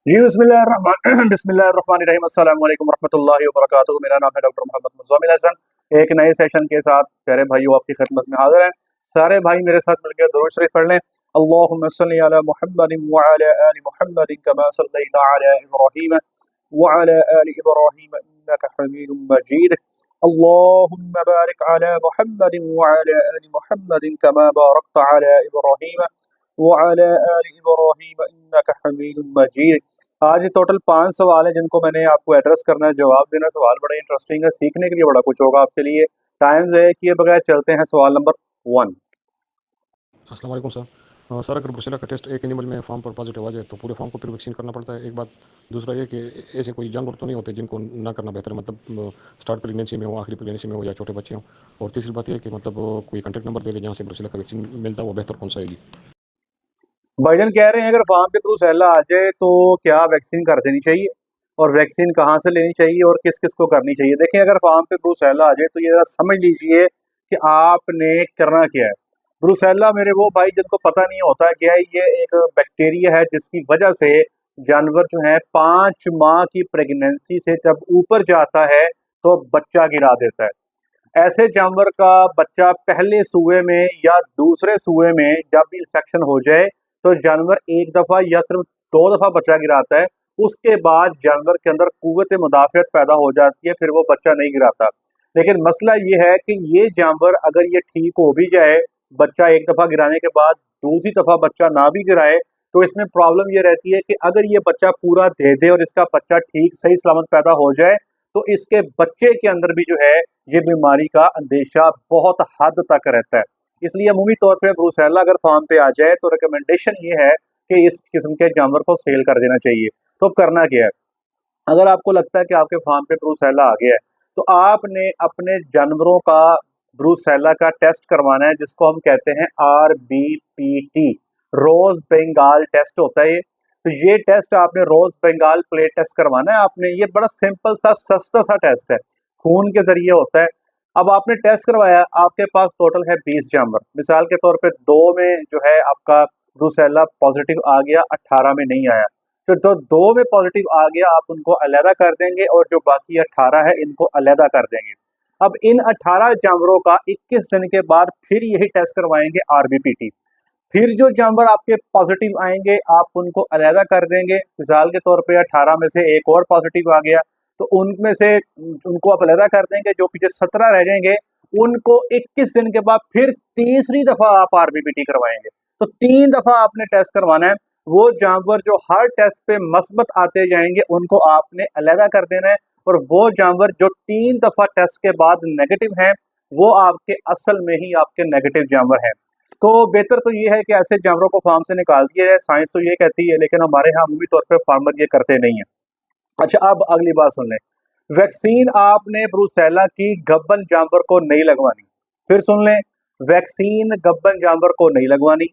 जी बिस्मिल्लाहिर्रहमानिर्रहीम अस्सलाम वालेकुम रहमतुल्लाहि व बरकातुहू। मेरा नाम है डॉक्टर मोहम्मद मुज़म्मिल हसन। एक नए सेशन के साथ प्यारे भाइयों आपकी खिदमत में हाजिर हैं। सारे भाई मेरे साथ मिलकर दुरूद शरीफ पढ़ लें। अल्लाहुम्मा सल्लि अला मुहम्मदिन व अला आलि मुहम्मदिन कमा सल्लैता अला इब्राहीम व अला आलि इब्राहीम इन्नका हमीदुम मजीद। अल्लाहुम्मा बारिक अला मुहम्मदिन व अला आलि मुहम्मदिन कमा बारकता अला इब्राहीम व अला आलि इब्राहीम इन्नका हमीदुम मजीद। आज टोटल 5 सवाल हैं जिनको मैंने आपको एड्रेस करना है, जवाब देना। सवाल बड़ा इंटरेस्टिंग है, सीखने के लिए बड़ा कुछ होगा आपके लिए। टाइम ज़ाया किए बगैर चलते हैं सवाल नंबर 1। अस्सलाम वालेकुम सर। सर, अगर ब्रुसेला का टेस्ट एक एनिमल में फार्म पर पॉजिटिव आ जाए तो पूरे फार्म को फिर वैक्सीन करना पड़ता है, एक बात। दूसरा ये कि ऐसे कोई जानवर तो नहीं होते जिनको ना करना बेहतर है, मतलब स्टार्ट प्रेगनेंसी में हो, आखिरी प्रेगनेंसी में हो, या छोटे बच्चे हों। और तीसरी बात ये कि मतलब कोई कॉन्टैक्ट नंबर दे दे जहाँ से ब्रुसेला का वैक्सीन मिलता है, वो बेहतर कौन सा है जी? भाईजान कह रहे हैं अगर फार्म पे ब्रूसेला आ जाए तो क्या वैक्सीन कर देनी चाहिए, और वैक्सीन कहाँ से लेनी चाहिए और किस किस को करनी चाहिए। देखिए, अगर फार्म पे ब्रूसेला आ जाए तो ये जरा समझ लीजिए कि आपने करना क्या है। ब्रूसेला मेरे वो भाई जिनको पता नहीं होता क्या है, ये एक बैक्टीरिया है जिसकी वजह से जानवर जो है 5 माह की प्रेगनेंसी से जब ऊपर जाता है तो बच्चा गिरा देता है। ऐसे जानवर का बच्चा पहले सूए में या दूसरे सूए में जब भी इंफेक्शन हो जाए तो जानवर एक दफा या सिर्फ 2 दफा बच्चा गिराता है। उसके बाद जानवर के अंदर कुव्वत मुदाफ़ियत पैदा हो जाती है, फिर वो बच्चा नहीं गिराता। लेकिन मसला ये है कि ये जानवर अगर ये ठीक हो भी जाए, बच्चा एक दफा गिराने के बाद दूसरी दफा बच्चा ना भी गिराए, तो इसमें प्रॉब्लम ये रहती है कि अगर ये बच्चा पूरा दे दे और इसका बच्चा ठीक सही सलामत पैदा हो जाए तो इसके बच्चे के अंदर भी जो है ये बीमारी का अंदेशा बहुत हद तक रहता है। इसलिए अमूमी तौर पे ब्रूसेला अगर फार्म पे आ जाए तो रिकमेंडेशन ये है कि इस किस्म के जानवर को सेल कर देना चाहिए। तो अब करना क्या है, अगर आपको लगता है कि आपके फार्म पे ब्रूसेला आ गया है तो आपने अपने जानवरों का ब्रूसेला का टेस्ट करवाना है, जिसको हम कहते हैं RBPT, रोज बंगाल टेस्ट होता है ये। तो ये टेस्ट आपने रोज बंगाल प्लेट टेस्ट करवाना है आपने। ये बड़ा सिंपल सा सस्ता सा टेस्ट है, खून के जरिए होता है। अब आपने टेस्ट करवाया, आपके पास टोटल है 20 जानवर। मिसाल के तौर पे 2 में जो है आपका ब्रूसेला पॉजिटिव आ गया, 18 में नहीं आया। तो जो 2 में पॉजिटिव आ गया आप उनको अलहदा कर देंगे और जो बाकी 18 है इनको अलहदा कर देंगे। अब इन 18 जानवरों का 21 दिन के बाद फिर यही टेस्ट करवाएंगे RBPT। फिर जो जानवर आपके पॉजिटिव आएंगे आप उनको अलहदा कर देंगे। मिसाल के तौर पे 18 में से एक और पॉजिटिव आ गया तो उनमें से उनको आप अलहदा कर देंगे। जो पीछे 17 रह जाएंगे उनको 21 दिन के बाद फिर तीसरी दफा आप RBPT करवाएंगे। तो 3 दफा आपने टेस्ट करवाना है। वो जानवर जो हर टेस्ट पे मस्बत आते जाएंगे उनको आपने अलहदा कर देना है, और वो जानवर जो 3 दफा टेस्ट के बाद नेगेटिव हैं वो आपके असल में ही आपके नेगेटिव जानवर हैं। तो बेहतर तो ये है कि ऐसे जानवरों को फार्म से निकाल दिया जाए। साइंस तो ये कहती है, लेकिन हमारे यहाँ अमूमी तौर पे फार्मर ये करते नहीं है। अच्छा, अब अगली बात सुन लें। वैक्सीन आपने ब्रूसेला की गब्बन जानवर को नहीं लगवानी। फिर सुन लें, वैक्सीन गब्बन जानवर को नहीं लगवानी।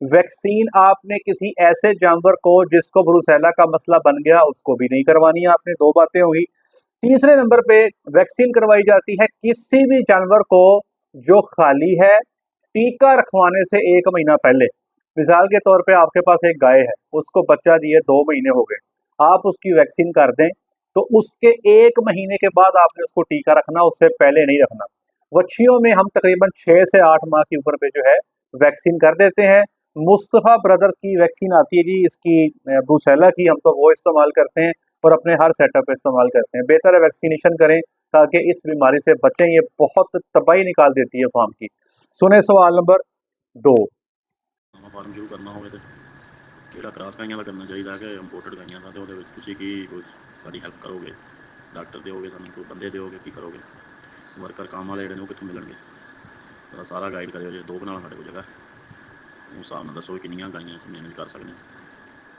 वैक्सीन आपने किसी ऐसे जानवर को जिसको ब्रूसेला का मसला बन गया उसको भी नहीं करवानी है आपने। 2 बातें हुई। तीसरे नंबर पे वैक्सीन करवाई जाती है किसी भी जानवर को जो खाली है टीका रखवाने से 1 महीना पहले। मिसाल के तौर पे आपके पास एक गाय है, उसको बच्चा दिए 2 महीने हो गए, आप उसकी वैक्सीन कर दें तो उसके 1 महीने के बाद आपने उसको टीका रखना, उससे पहले नहीं रखना। वच्छियों में हम तकरीबन 6 से 8 माह की उम्र पे जो है वैक्सीन कर देते हैं। मुस्तफ़ा ब्रदर्स की वैक्सीन आती है जी, इसकी ब्रूसेला की, हम तो वो इस्तेमाल करते हैं और अपने हर सेटअप पे इस्तेमाल करते हैं। बेहतर है वैक्सीनेशन करें ताकि इस बीमारी से बचें, ये बहुत तबाही निकाल देती है फार्म की। सुने सवाल नंबर 2। ਨਵਾਂ ਫਾਰਮ ਸ਼ੁਰੂ ਕਰਨਾ ਹੋਵੇ ਤਾਂ ਕਿਹੜਾ ਕ੍ਰਾਸ ਗਾਈਆਂ ਦਾ ਕਰਨਾ ਚਾਹੀਦਾ ਕਿ ਇੰਪੋਰਟਡ ਗਾਈਆਂ ਦਾ, ਤੇ ਉਹਦੇ ਵਿੱਚ ਤੁਸੀਂ ਕੀ ਕੋਈ ਸਾਡੀ ਹੈਲਪ ਕਰੋਗੇ? ਡਾਕਟਰ ਦਿਓਗੇ ਸਾਨੂੰ, ਕੋਈ ਬੰਦੇ ਦਿਓਗੇ, ਕੀ ਕਰੋਗੇ? ਵਰਕਰ ਕੰਮ ਵਾਲੇ ਜਿਹੜੇ ਨੇ ਉਹ ਕਿੱਥੋਂ ਮਿਲਣਗੇ? ਜਰਾ ਸਾਰਾ ਗਾਈਡ ਕਰਿਓ। ਜੇ 2 ਕਨਾਲ ਸਾਡੇ ਕੋਲ ਜਗ੍ਹਾ, ਉਸ ਹਿਸਾਬ ਨਾਲ ਦੱਸੋ ਕਿੰਨੀਆਂ ਗਾਈਆਂ ਅਸੀਂ ਮੈਨੇਜ ਕਰ ਸਕਦੇ ਹਾਂ,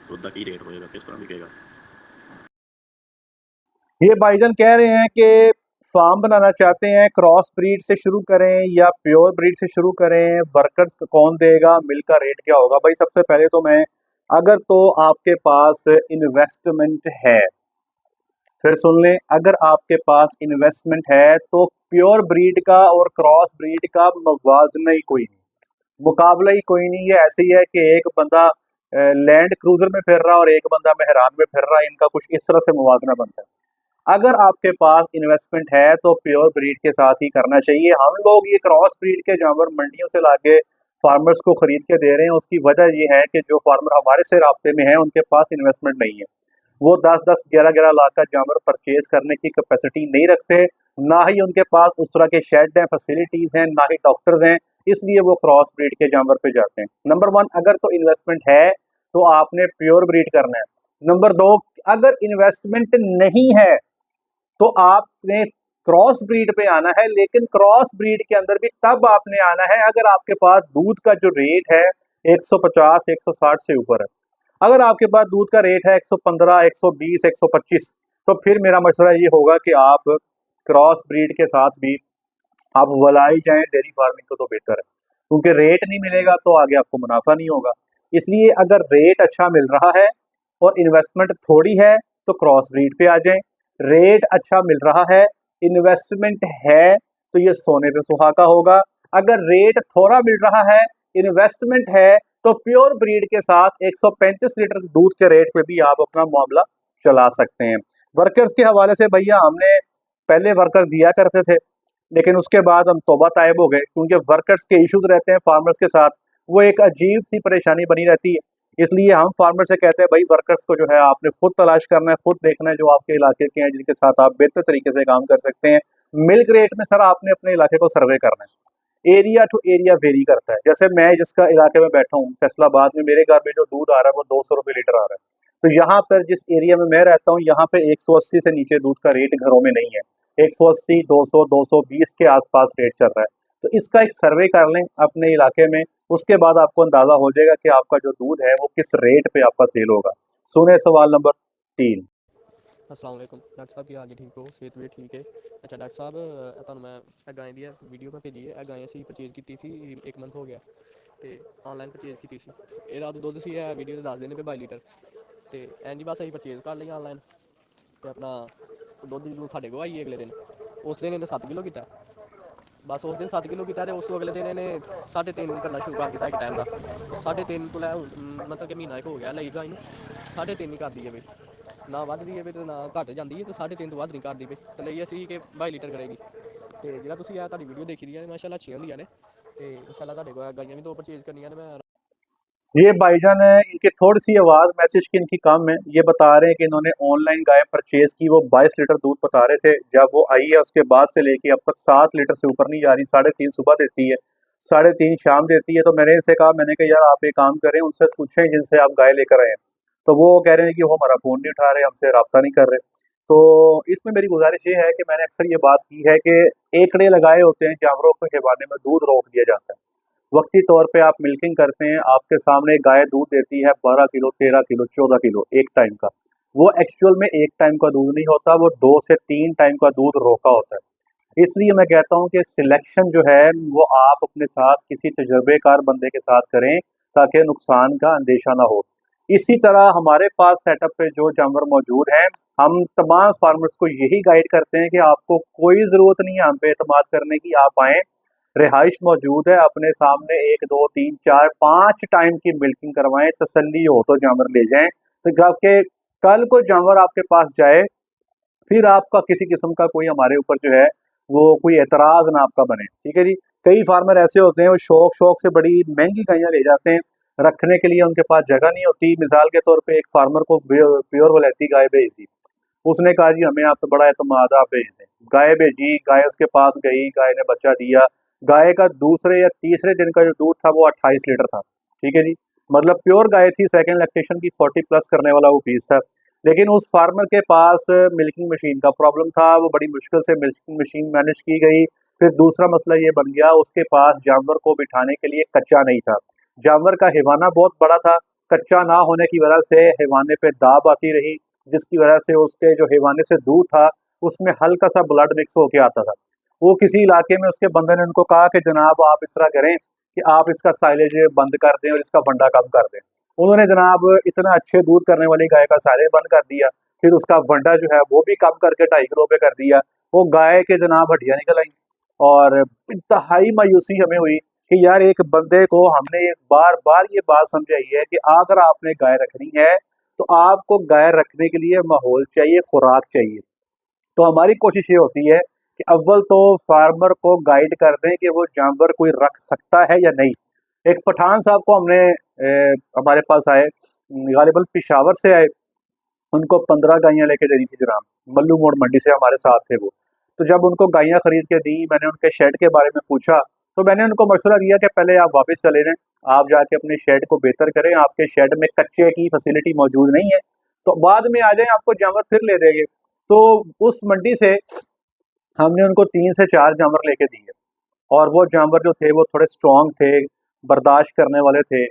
ਦੁੱਧ ਦਾ ਕੀ ਰੇਟ ਹੋਏਗਾ, ਕਿਸ ਤਰ੍ਹਾਂ ਵਿਕੇਗਾ? ये भाईजान कह रहे हैं कि फार्म बनाना चाहते हैं, क्रॉस ब्रीड से शुरू करें या प्योर ब्रीड से शुरू करें, वर्कर्स कौन देगा, मिल्क का रेट क्या होगा। भाई सबसे पहले तो मैं, अगर तो आपके पास इन्वेस्टमेंट है, फिर सुन लें, अगर आपके पास इन्वेस्टमेंट है तो प्योर ब्रीड का और क्रॉस ब्रीड का मवाजना ही कोई नहीं, मुकाबला ही कोई नहीं है। ऐसे ही है कि एक बंदा लैंड क्रूजर में फिर रहा और एक बंदा मेहरान में फिर रहा, इनका कुछ इस तरह से मुवाजना बनता है। अगर आपके पास इन्वेस्टमेंट है तो प्योर ब्रीड के साथ ही करना चाहिए। हम लोग ये क्रॉस ब्रीड के जानवर मंडियों से लाके फार्मर्स को खरीद के दे रहे हैं, उसकी वजह ये है कि जो फार्मर हमारे से राब्ते में है उनके पास इन्वेस्टमेंट नहीं है, वो 10-10, 11-11 लाख का जानवर परचेज करने की कैपेसिटी नहीं रखते, ना ही उनके पास उस तरह के शेड हैं, फैसिलिटीज हैं, ना ही डॉक्टर्स हैं, इसलिए वो क्रॉस ब्रीड के जानवर पे जाते हैं। नंबर 1, अगर तो इन्वेस्टमेंट है तो आपने प्योर ब्रीड करना है। नंबर 2, अगर इन्वेस्टमेंट नहीं है तो आपने क्रॉस ब्रीड पे आना है, लेकिन क्रॉस ब्रीड के अंदर भी तब आपने आना है अगर आपके पास दूध का जो रेट है 150, 160 से ऊपर है। अगर आपके पास दूध का रेट है 115, 120, 125, तो फिर मेरा मशवरा ये होगा कि आप क्रॉस ब्रीड के साथ भी आप वलाई जाएं डेयरी फार्मिंग को, तो बेहतर है, क्योंकि रेट नहीं मिलेगा तो आगे आपको मुनाफा नहीं होगा। इसलिए अगर रेट अच्छा मिल रहा है और इन्वेस्टमेंट थोड़ी है तो क्रॉस ब्रीड पे आ जाएं। रेट अच्छा मिल रहा है, इन्वेस्टमेंट है, तो ये सोने पे सुहागा होगा। अगर रेट थोड़ा मिल रहा है, इन्वेस्टमेंट है, तो प्योर ब्रीड के साथ 135 लीटर दूध के रेट पे भी आप अपना मामला चला सकते हैं। वर्कर्स के हवाले से भैया हमने पहले वर्कर दिया करते थे, लेकिन उसके बाद हम तौबा तायब हो गए, क्योंकि वर्कर्स के इश्यूज रहते हैं फार्मर्स के साथ, वो एक अजीब सी परेशानी बनी रहती है। इसलिए हम फार्मर से कहते हैं भाई वर्कर्स को जो है आपने खुद तलाश करना है, खुद देखना है जो आपके इलाके के हैं, जिनके साथ आप बेहतर तरीके से काम कर सकते हैं। मिल्क रेट में सर आपने अपने इलाके को सर्वे करना है, एरिया टू एरिया वेरी करता है। जैसे मैं जिसका इलाके में बैठा हूँ फैसलाबाद में, मेरे घर में जो दूध आ रहा है वो 200 रुपये लीटर आ रहा है। तो यहाँ पर जिस एरिया में मैं रहता हूँ यहाँ पे 180 से नीचे दूध का रेट घरों में नहीं है, 180, 200, 220 के आसपास रेट चल रहा है। तो इसका एक सर्वे कर लें अपने इलाके में, उसके बाद आपको अंदाजा हो जाएगा कि आपका जो दूध है वो किस रेट पे आपका सेल होगा। सुने सवाल नंबर 3। अस्सलाम वालेकुम डॉक्टर साहब, की हाल जी ठीक हो? सेहत भी ठीक है? अच्छा डॉक्टर साहब, ਤੁਹਾਨੂੰ ਮੈਂ ਇਹ ਗਾਂ ਦੀ ਵੀਡੀਓ ਮੈਂ ਭੇਜੀ ਹੈ। ਇਹ ਗਾਂ ਅਸੀਂ ਪਰਚੇਜ਼ ਕੀਤੀ ਸੀ 1 ਮੰਥ ਹੋ ਗਿਆ ਤੇ ਆਨਲਾਈਨ ਪਰਚੇਜ਼ ਕੀਤੀ ਸੀ। ਇਹਦਾ ਦੁੱਧ ਸੀ ਇਹ ਵੀਡੀਓ ਤੇ ਦੱਸ ਦਿੰਦੇ ਪਏ 22 ਲੀਟਰ ਤੇ ਐਂਜੀ ਬਸ ਅਸੀਂ ਪਰਚੇਜ਼ ਕਰ ਲਈ ਆਨਲਾਈਨ ਤੇ ਆਪਣਾ ਦੁੱਧ ਨੂੰ ਸਾਡੇ ਕੋਲ ਆਈ ਅਗਲੇ ਦਿਨ। ਉਸ ਦਿਨ ਇਹਨੇ 7 ਕਿਲੋ ਕੀਤਾ, ਬਸ ਉਸ ਦਿਨ 7 ਕਿਲੋ ਕੀਤਾ ਤੇ ਉਸ ਤੋਂ ਅਗਲੇ ਦਿਨ ਇਹਨੇ 3.5 ਕਰਨਾ ਸ਼ੁਰੂ ਕਰ ਦਿੱਤਾ ਇੱਕ ਟਾਈਮ ਦਾ। 3.5 ਤੋਂ ਲੈ ਮਤਲਬ ਕਿ ਮਹੀਨਾ ਇੱਕ ਹੋ ਗਿਆ ਲਈ ਗਾਂ ਨੂੰ 3.5 ਹੀ ਕਰਦੀ ਹੈ ਬਈ, ਨਾ ਵੱਧਦੀ ਹੈ ਤੇ ਨਾ ਘੱਟ ਜਾਂਦੀ ਹੈ ਤੇ 3.5 ਤੋਂ ਵੱਧ ਨਹੀਂ ਕਰਦੀ ਪਈ ਤੇ ਲਈ ਅਸੀਂ ਕਿ 22 ਲੀਟਰ ਕਰੇਗੀ। ਤੇ ਜਿਹੜਾ ਤੁਸੀਂ ਆ ਤੁਹਾਡੀ ਵੀਡੀਓ ਦੇਖੀ ਦੀ ਹੈ ਮਾਸ਼ਾਅੱਲਾ ਅੱਛੀਆਂ ਹੁੰਦੀਆਂ ਨੇ ਤੇ ਇਨਸ਼ਾਅੱਲਾ ਤੁਹਾਡੇ ਕੋਲ ਗਾਈਆਂ ਵੀ 2 ਪਰਚੇਜ਼ ਕਰਨੀਆਂ ਨੇ। मैं ये भाईजान है, इनकी थोड़ी सी आवाज़ मैसेज की इनकी कम है। ये बता रहे हैं कि इन्होंने ऑनलाइन गाय परचेज की, वो 22 लीटर दूध बता रहे थे। जब वो आई है उसके बाद से लेके अब तक 7 लीटर से ऊपर नहीं जा रही। 3.5 सुबह देती है, 3.5 शाम देती है। तो मैंने इनसे कहा, मैंने कहा यार आप एक काम करें, उनसे पूछें जिनसे आप गाय लेकर आए हैं। तो वो कह रहे हैं कि वो हमारा फ़ोन नहीं उठा रहे, हमसे रब्ता नहीं कर रहे। तो इसमें मेरी गुजारिश ये है कि मैंने अक्सर ये बात की है कि एकड़े लगाए होते हैं जानवरों के हिवाने में, दूध रोक दिया जाता है। वक्ती तौर पे आप मिल्किंग करते हैं, आपके सामने गाय दूध देती है 12 किलो, 13 किलो, 14 किलो एक टाइम का। वो एक्चुअल में एक टाइम का दूध नहीं होता, वो 2 से 3 टाइम का दूध रोका होता है। इसलिए मैं कहता हूँ कि सिलेक्शन जो है वो आप अपने साथ किसी तजर्बेकार बंदे के साथ करें, ताकि नुकसान का अंदेशा ना हो। इसी तरह हमारे पास सेटअप पे जो जानवर मौजूद हैं, हम तमाम फार्मर्स को यही गाइड करते हैं कि आपको कोई ज़रूरत नहीं है हम पे एतमाद करने की। आप आएँ, रिहाइश मौजूद है, अपने सामने 1, 2, 3, 4, 5 टाइम की मिल्किंग करवाएं, तसल्ली हो तो जानवर ले जाएं। तो आपके कल को जानवर आपके पास जाए, फिर आपका किसी किस्म का कोई हमारे ऊपर जो है वो कोई एतराज़ ना आपका बने, ठीक है जी। कई फार्मर ऐसे होते हैं वो शौक शौक से बड़ी महंगी गायें ले जाते हैं, रखने के लिए उनके पास जगह नहीं होती। मिसाल के तौर पे एक फार्मर को प्योर वलैती गाय भेज दी, उसने कहा जी हमें आप पे बड़ा एतमाद, आप भेज दें। गाय भेजी, गाय उसके पास गई, गाय ने बच्चा दिया। गाय का दूसरे या तीसरे दिन का जो दूध था वो 28 लीटर था, ठीक है जी। मतलब प्योर गाय थी, सेकंड लैक्टेशन की 40 प्लस करने वाला वो पीस था। लेकिन उस फार्मर के पास मिल्किंग मशीन का प्रॉब्लम था, वो बड़ी मुश्किल से मिल्किंग मशीन मैनेज की गई। फिर दूसरा मसला ये बन गया, उसके पास जानवर को बिठाने के लिए कच्चा नहीं था। जानवर का हिवाना बहुत बड़ा था, कच्चा ना होने की वजह से हिवाने पे दाब आती रही, जिसकी वजह से उसके जो हिवाने से दूध था उसमें हल्का सा ब्लड मिक्स होके आता था। वो किसी इलाके में उसके बंदे ने उनको कहा कि जनाब आप इस तरह करें कि आप इसका साइलेज बंद कर दें और इसका बंडा कम कर दें। उन्होंने जनाब इतना अच्छे दूध करने वाली गाय का साइलेज बंद कर दिया, फिर उसका बंडा जो है वो भी कम करके 2.5 किलो पे कर दिया। वो गाय के जनाब हड्डियाँ निकल आई और इंतहाई मायूसी हमें हुई कि यार एक बंदे को हमने बार बार ये बात समझाई है कि अगर आपने गाय रखनी है तो आपको गाय रखने के लिए माहौल चाहिए, खुराक चाहिए। तो हमारी कोशिश ये होती है कि अव्वल तो फार्मर को गाइड कर दें कि वो जानवर कोई रख सकता है या नहीं। एक पठान साहब को हमने हमारे पास आए, गालिबन पिशावर से आए, उनको 15 गायें लेके देनी थी जनाब, मल्लू मोड़ मंडी से हमारे साथ थे वो। तो जब उनको गायें खरीद के दी, मैंने उनके शेड के बारे में पूछा, तो मैंने उनको मशवरा दिया कि पहले आप वापस चले जाएं, आप जाके अपने शेड को बेहतर करें, आपके शेड में कच्चे की फैसिलिटी मौजूद नहीं है, तो बाद में आ जाएं, आपको जानवर फिर ले देंगे। तो उस मंडी से हमने उनको 3 से 4 जानवर लेके दिए, और वो जानवर जो थे वो थोड़े स्ट्रांग थे, बर्दाश्त करने वाले थे।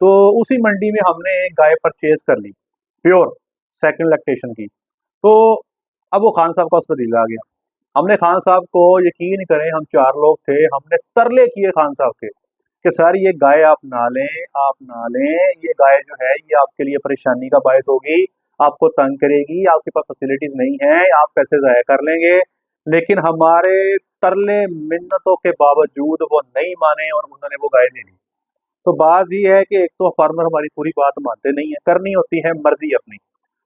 तो उसी मंडी में हमने एक गाय परचेज कर ली, प्योर सेकंड लैक्टेशन की। तो अब वो खान साहब का उस पर दिल आ गया। हमने खान साहब को, यकीन करें हम 4 लोग थे, हमने तरले किए खान साहब के कि सर ये गाय आप ना लें, आप ना लें, ये गाय जो है ये आपके लिए परेशानी का बायस होगी, आपको तंग करेगी, आपके पास फैसिलिटीज नहीं है, आप पैसे ज़ाया कर लेंगे। लेकिन हमारे तरले मिन्नतों के बावजूद वो नहीं माने और उन्होंने वो गाय ले ली। तो बात ये है कि एक तो फार्मर हमारी पूरी बात मानते नहीं है, करनी होती है मर्जी अपनी।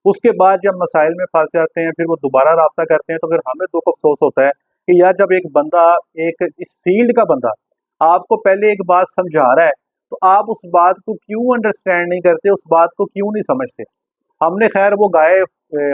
उसके बाद जब मसाइल में फंस जाते हैं, फिर वो दोबारा राब्ता करते हैं, तो फिर हमें दुख अफसोस होता है कि यार जब एक बंदा, एक इस फील्ड का बंदा आपको पहले एक बात समझा रहा है, तो आप उस बात को क्यों अंडरस्टैंड नहीं करते, उस बात को क्यों नहीं समझते। हमने खैर वो गाय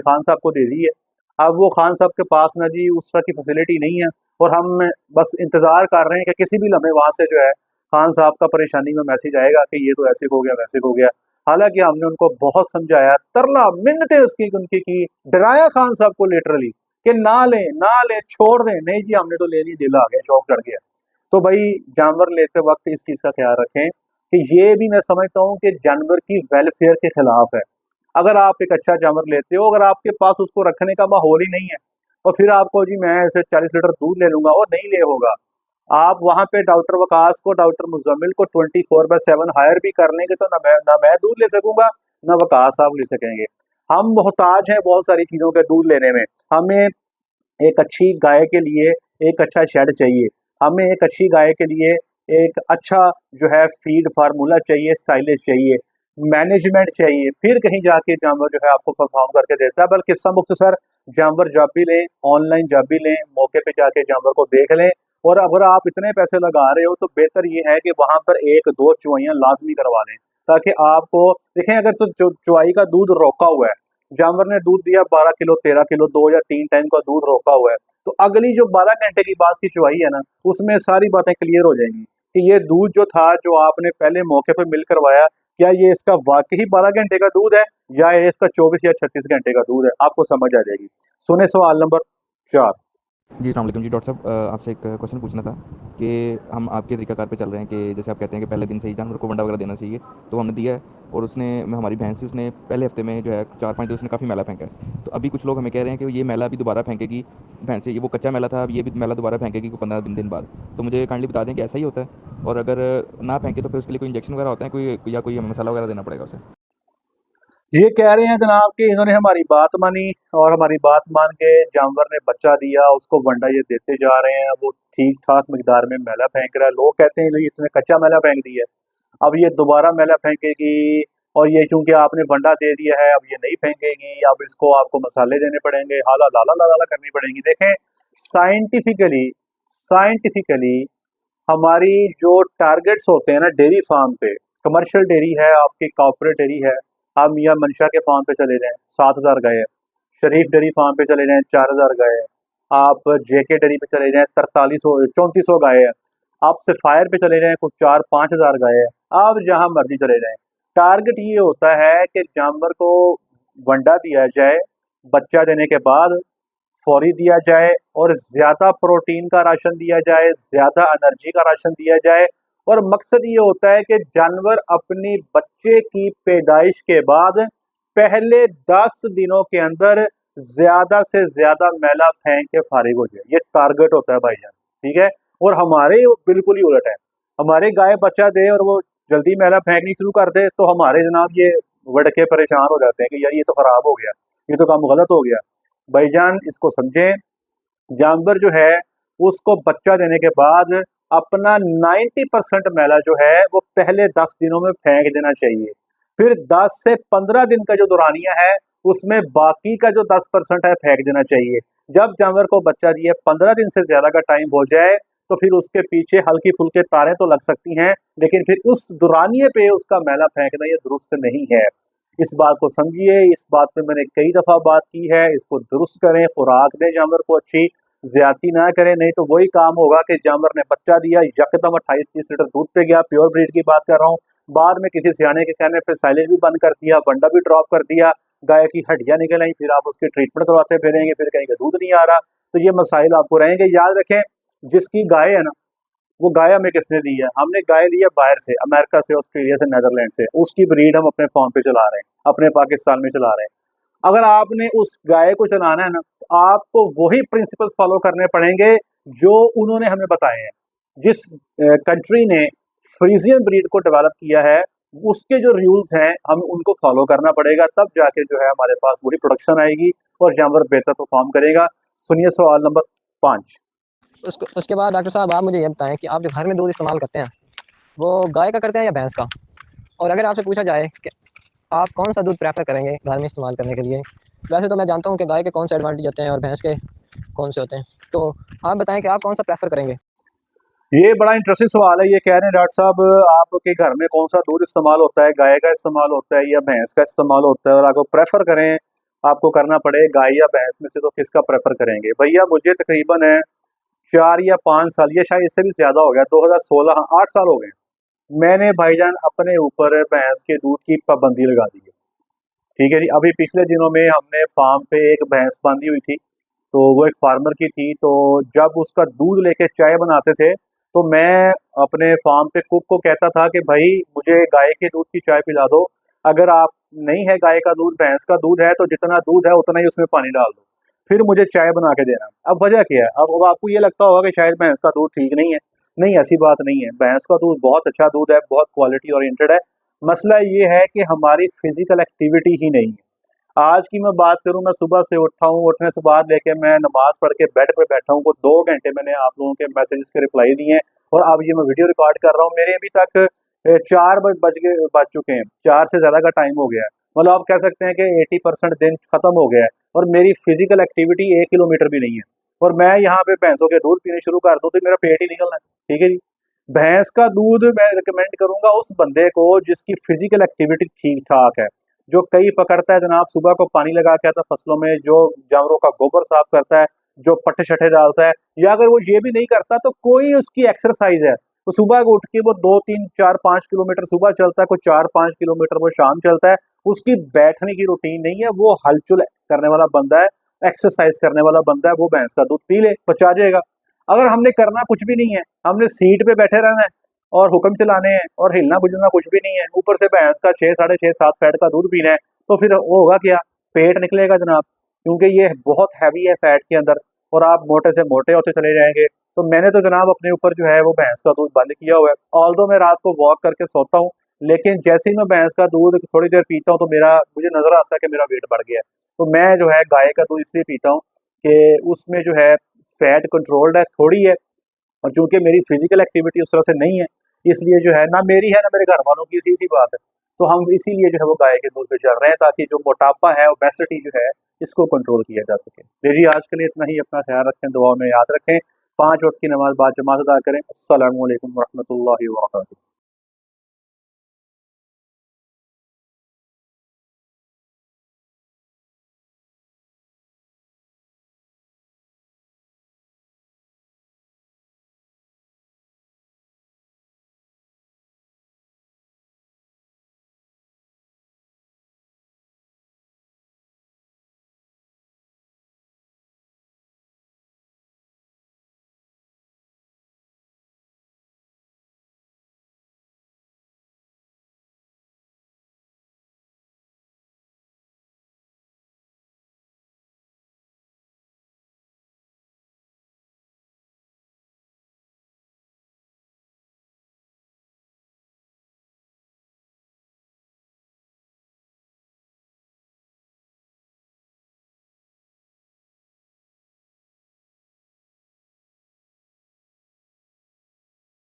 खान साहब को दे दी है। अब वो खान साहब के पास ना जी उस तरह की फैसिलिटी नहीं है, और हम बस इंतज़ार कर रहे हैं कि किसी भी लम्हे वहाँ से जो है खान साहब का परेशानी में मैसेज आएगा कि ये तो ऐसे हो गया, वैसे हो गया। हालाँकि हमने उनको बहुत समझाया, तरला मिन्नतें उसकी उनकी की, डराया खान साहब को लिटरली कि ना लें, ना लें, छोड़ दें। नहीं जी हमने तो लेनी, दिल आ गया, शौक चढ़ गया। तो भाई जानवर लेते वक़्त इस चीज़ का ख़्याल रखें कि ये भी मैं समझता हूँ कि जानवर की वेलफेयर के खिलाफ है। अगर आप एक अच्छा जानवर लेते हो, अगर आपके पास उसको रखने का माहौल ही नहीं है, और फिर आपको जी मैं ऐसे 40 लीटर दूध ले लूँगा, और नहीं ले होगा। आप वहाँ पे डॉक्टर वकास को, डॉक्टर मुज़म्मिल को 24/7 हायर भी कर लेंगे, तो ना मैं दूध ले सकूँगा, ना वकास साहब ले सकेंगे। हम मोहताज हैं बहुत सारी चीज़ों के दूध लेने में। हमें एक अच्छी गाय के लिए एक अच्छा शेड चाहिए, हमें एक अच्छी गाय के लिए एक अच्छा जो है फीड फार्मूला चाहिए, साइलेज चाहिए, मैनेजमेंट चाहिए, फिर कहीं जाके जानवर जो है आपको परफॉर्म करके देता है। बल्कि किस्सा मुख्तसर जानवर जब भी लें, ऑनलाइन जब भी लें, मौके पे जाके जानवर को देख लें। और अगर आप इतने पैसे लगा रहे हो तो बेहतर ये है कि वहां पर 1-2 चुवाइयां लाजमी करवा लें, ताकि आपको देखें, अगर तो चुवाई का दूध रोका हुआ है, जानवर ने दूध दिया 12 किलो, 13 किलो, 2 या 3 टाइम का दूध रोका हुआ है, तो अगली जो 12 घंटे की बाद की चुवाई है ना, उसमें सारी बातें क्लियर हो जाएंगी कि ये दूध जो था, जो आपने पहले मौके पे मिल करवाया, क्या ये इसका वाकई 12 घंटे का दूध है, या ये इसका 24 या 36 घंटे का दूध है। आपको समझ आ जाएगी। सुने सवाल नंबर 4। जी, अस्सलाम वालेकुम जी। डॉक्टर साहब, आपसे एक क्वेश्चन पूछना था कि हम आपके तरीक़ाकार पे चल रहे हैं कि जैसे आप कहते हैं कि पहले दिन से ही जानवर को वंडा वगैरह देना चाहिए, तो हमने दिया है। और उसने हमारी भैंस थी, उसने पहले हफ्ते में जो है 4-5 दिन उसने काफ़ी मैला फेंका है। तो अभी कुछ लोग हमें कह रहे हैं कि ये मैला अभी दोबारा फेंकेगी भैंस, ये वो कच्चा मैला था, अब ये भी मैला दोबारा फेंकेगी कोई 15 दिन बाद। तो मुझे काइंडली बता दें कि ऐसा ही होता है, और अगर ना फेंके तो फिर उसके लिए कोई इंजेक्शन वगैरह होता है, कोई या कोई हमें मसाला वगैरह देना पड़ेगा उसे? ये कह रहे हैं जनाब कि इन्होंने हमारी बात मानी, और हमारी बात मान के जानवर ने बच्चा दिया, उसको वंडा ये देते जा रहे हैं, वो ठीक ठाक मिकदार में मैला फेंक रहा है। लोग कहते हैं ये इसने कच्चा मैला फेंक दिया है, अब ये दोबारा मैला फेंकेगी, और ये चूंकि आपने वंडा दे दिया है अब ये नहीं फेंकेगी, अब इसको आपको मसाले देने पड़ेंगे, हाला लाला लाला लाला करनी पड़ेगी। देखें, साइंटिफिकली साइंटिफिकली हमारी जो टारगेट्स होते हैं ना डेयरी फार्म पे, कमर्शियल डेयरी है आपकी, कॉर्पोरेट डेयरी है, आप मियाँ मनशा के फार्म पे चले जाएं 7,000 गाय है, शरीफ डेयरी फार्म पे चले जाएं 4,000 गाय है, आप जेके डेयरी पे चले जाएं 3400 गाय है, आप सफायर पे चले जाएं कुछ 4-5 हज़ार गाय है, आप जहाँ मर्जी चले जाएं। टारगेट ये होता है कि जानवर को वंडा दिया जाए, बच्चा देने के बाद फौरी दिया जाए, और ज़्यादा प्रोटीन का राशन दिया जाए, ज़्यादा एनर्जी का राशन दिया जाए। और मकसद ये होता है कि जानवर अपनी बच्चे की पैदाइश के बाद पहले 10 दिनों के अंदर ज़्यादा से ज़्यादा मैला फेंक के फारिग हो जाए। ये टारगेट होता है भाईजान, ठीक है? और हमारे वो बिल्कुल ही उलट है। हमारे गाय बच्चा दे और वो जल्दी मैला फेंकनी शुरू कर दे, तो हमारे जनाब ये वड़ के परेशान हो जाते हैं कि यार ये तो खराब हो गया, ये तो काम गलत हो गया। भाईजान इसको समझें, जानवर जो है उसको बच्चा देने के बाद अपना 90% मैला जो है वो पहले 10 दिनों में फेंक देना चाहिए। फिर 10 से 15 दिन का जो दौरानिया है उसमें बाकी का जो 10% है फेंक देना चाहिए। जब जानवर को बच्चा दिए 15 दिन से ज्यादा का टाइम हो जाए तो फिर उसके पीछे हल्की फुल्के तारें तो लग सकती हैं, लेकिन फिर उस दौरानिए पे उसका मैला फेंकना ये दुरुस्त नहीं है। इस बात को समझिए, इस बात पे मैंने कई दफा बात की है, इसको दुरुस्त करें, खुराक दें जानवर को अच्छी, ज्यादती ना करें, नहीं तो वही काम होगा कि जानवर ने बच्चा दिया, यकदम 28-30 लीटर दूध पे गया, प्योर ब्रीड की बात कर रहा हूँ, बाद में किसी सियाने के कहने पे साइलेज भी बंद कर दिया, बंडा भी ड्रॉप कर दिया, गाय की हड्डियां निकल आई, फिर आप उसकी ट्रीटमेंट करवाते फिरेंगे, फिर कहेंगे दूध नहीं आ रहा। तो ये मसाइल आपको रहेंगे। याद रखें, जिसकी गाय है ना, वो गाय हमें किसने दी है? हमने गाय ली है बाहर से, अमेरिका से, ऑस्ट्रेलिया से, नीदरलैंड से। उसकी ब्रीड हम अपने फार्म पे चला रहे हैं, अपने पाकिस्तान में चला रहे हैं। अगर आपने उस गाय को चलाना है ना, तो आपको वही प्रिंसिपल्स फॉलो करने पड़ेंगे जो उन्होंने हमें बताए हैं। जिस कंट्री ने फ्रीजियन ब्रीड को डेवलप किया है, उसके जो रूल्स हैं हमें उनको फॉलो करना पड़ेगा, तब जाके जो है हमारे पास वही प्रोडक्शन आएगी और जानवर बेहतर परफॉर्म करेगा। सुनिए सवाल नंबर 5। उसके बाद डॉक्टर साहब आप मुझे ये बताएं कि आप जो घर में दूध इस्तेमाल करते हैं वो गाय का करते हैं या भैंस का? और अगर आपसे पूछा जाए कि आप कौन सा दूध प्रेफर करेंगे घर में इस्तेमाल करने के लिए? वैसे तो मैं जानता हूँ कि गाय के कौन से एडवांटेज होते हैं और भैंस के कौन से होते हैं, तो आप बताएं कि आप कौन सा प्रेफर करेंगे? ये बड़ा इंटरेस्टिंग सवाल है। ये कह रहे हैं डॉक्टर साहब, आपके घर में कौन सा दूध इस्तेमाल होता है, गाय का इस्तेमाल होता है या भैंस का इस्तेमाल होता है, और आपको प्रेफर करें, आपको करना पड़े गाय या भैंस में से, तो किसका प्रेफर करेंगे? भैया मुझे तकरीबन है 4 या 5 साल, या शायद इससे भी ज्यादा हो गया, 2016, 8 साल हो गए, मैंने भाईजान अपने ऊपर भैंस के दूध की पाबंदी लगा दी है। ठीक है जी। अभी पिछले दिनों में हमने फार्म पे एक भैंस बांधी हुई थी, तो वो एक फार्मर की थी, तो जब उसका दूध लेके चाय बनाते थे तो मैं अपने फार्म पे कुक को कहता था कि भाई मुझे गाय के दूध की चाय पिला दो, अगर आप नहीं है गाय का दूध, भैंस का दूध है, तो जितना दूध है उतना ही उसमें पानी डाल दो, फिर मुझे चाय बना के देना। अब वजह क्या है? अब आपको ये लगता होगा कि शायद भैंस का दूध ठीक नहीं है। नहीं, ऐसी बात नहीं है, भैंस का दूध बहुत अच्छा दूध है, बहुत क्वालिटी ओरिएंटेड है। मसला ये है कि हमारी फिजिकल एक्टिविटी ही नहीं है। आज की मैं बात करूं, मैं सुबह से उठा हूं, उठने से बाद लेके मैं नमाज पढ़ के बेड पे बैठा हूं, को 2 घंटे मैंने आप लोगों के मैसेजेस के रिप्लाई दिए हैं, और अब ये मैं वीडियो रिकॉर्ड कर रहा हूं। मेरे अभी तक 4 बज चुके हैं, 4 से ज्यादा का टाइम हो गया है। मतलब आप कह सकते हैं कि 80% दिन खत्म हो गया है और मेरी फिजिकल एक्टिविटी 1 किलोमीटर भी नहीं है, और मैं यहाँ पे भैंसों के दूध पीने शुरू कर दूं तो मेरा पेट ही निकलना है। ठीक है जी। भैंस का दूध मैं रिकमेंड करूंगा उस बंदे को जिसकी फिजिकल एक्टिविटी ठीक ठाक है, जो कई पकड़ता है जनाब, सुबह को पानी लगा के आता है फसलों में, जो जानवरों का गोबर साफ करता है, जो पट्टे शट्टे डालता है, या अगर वो ये भी नहीं करता तो कोई उसकी एक्सरसाइज है, तो सुबह को उठ के वो 2, 3, 4, 5 किलोमीटर सुबह चलता है, कोई 4, 5 किलोमीटर वो शाम चलता है। उसकी बैठने की रूटीन नहीं है, वो हलचल करने वाला बंदा है, एक्सरसाइज करने वाला बंदा है, वो भैंस का दूध पी ले, पचा जाएगा। अगर हमने करना कुछ भी नहीं है, हमने सीट पे बैठे रहना है और हुक्म चलाने हैं और हिलना बुझना कुछ भी नहीं है, ऊपर से भैंस का 6, 6.5, 7 फैट का दूध पीना है, तो फिर वो होगा क्या? पेट निकलेगा जनाब, क्योंकि ये बहुत हैवी है फैट के अंदर, और आप मोटे से मोटे होते चले जाएंगे। तो मैंने तो जनाब अपने ऊपर जो है वो भैंस का दूध बंद किया हुआ है। ऑल्दो मैं रात को वॉक करके सोता हूँ, लेकिन जैसे ही मैं भैंस का दूध थोड़ी देर पीता हूँ तो मुझे नजर आता है कि मेरा वेट बढ़ गया है। तो मैं जो है गाय का दूध इसलिए पीता हूँ कि उसमें जो है फैट कंट्रोल्ड है, थोड़ी है, और चूंकि मेरी फिजिकल एक्टिविटी उस तरह से नहीं है, इसलिए जो है ना मेरी है ना मेरे घर वालों की, सी बात है। तो हम इसीलिए जो है वो गाय के दूध पे चल रहे हैं, ताकि जो मोटापा है, ओबेसिटी जो है, इसको कंट्रोल किया जा सके। जी आज के लिए इतना ही, अपना ख्याल रखें, दुआ में याद रखें, 5 वक्त की नमाज बाद जमात अदा करें। अस्सलामु अलैकुम वरहमतुल्लाहि वबरकातुहू।